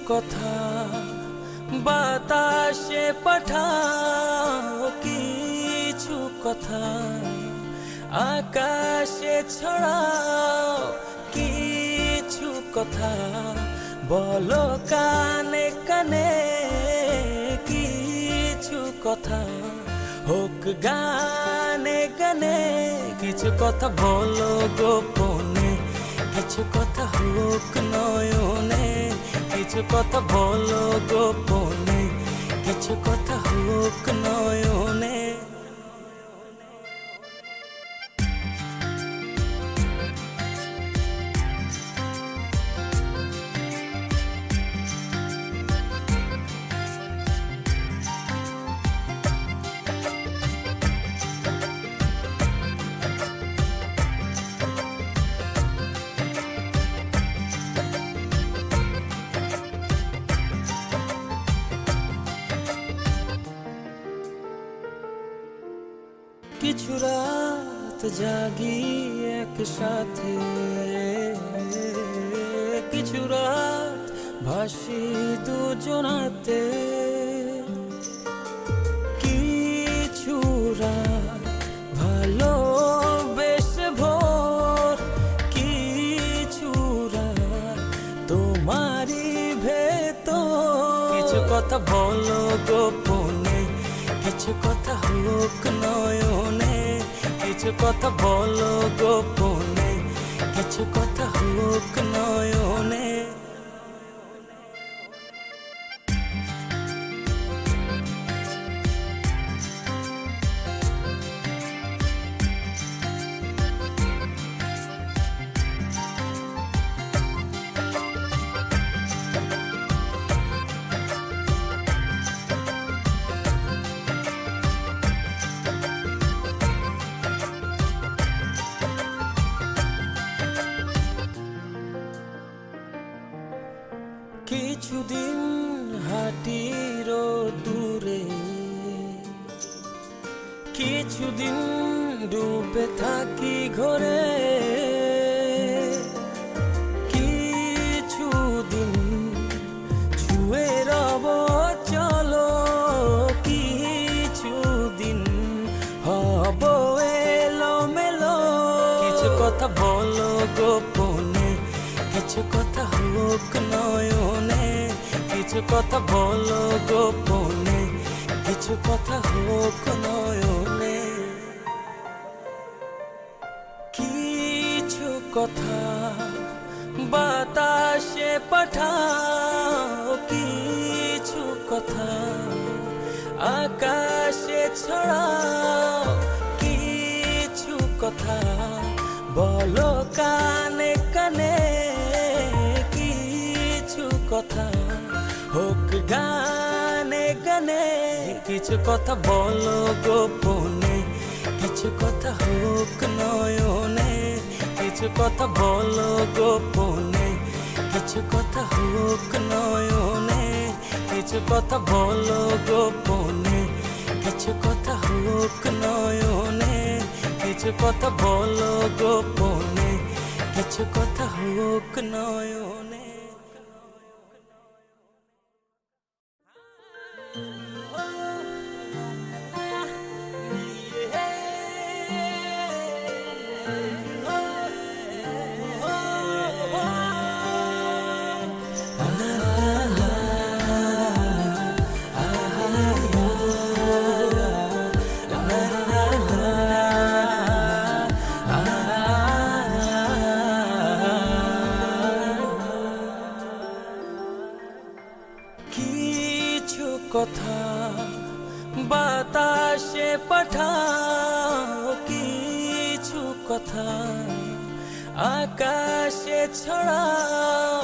কথা বাতাসে পাঠাও, কিছু কথা আকাশে ছড়াও, কিছু কথা বলো কানে কানে, কিছু কথা হোক গানে গানে, কিছু কথা বলো গোপনে, কিছু কথা হোক নয়নে, কিছু কথা বলো গোপনে, কিছু কথা হোক নয়নে। কিছু রাত জাগি একসাথে, কিছু রাত ভাসি দুজনাতে, কিছু রাত ভালোবেসে ভোর, কিছু রাত তোমারই ভেতর। কিছু কথা বলো গোপনে, কিছু কথা হোক নয়নে, কিছু কথা বলো গোপনে, কিছু কথা হোক নয়নে। কিছুদিন হাঁটির দূরে, কিছুদিন ডুবে থাকি ঘরে, কিছুদিন ছুঁয়ে রব চলো, কিছুদিন হব এলো মেলো। কিছু কথা বলো গোপনে, কিছু কথা হোক নয়নে, কিছু কথা বলো গোপনে, কিছু কথা হোক নয়নে। কিছু কথা বাতাসে পাঠাও, কিছু কথা আকাশে ছড়াও, কিছু কথা বলো কানে কানে, কিছু কথা হোক গানে গানে, কিছু কথা বলো গোপনে, কিছু কথা হোক নয়নে, কিছু কথা বলো গোপনে, কিছু কথা হোক নয়নে, কিছু কথা বলো গোপনে, কিছু কথা হোক নয়নে, কিছু কথা বলো গোপনে, কিছু কথা হোক নয়নে। কিছু কথা বাতাসে পাঠাও, কিছু কথা আকাশে ছড়াও,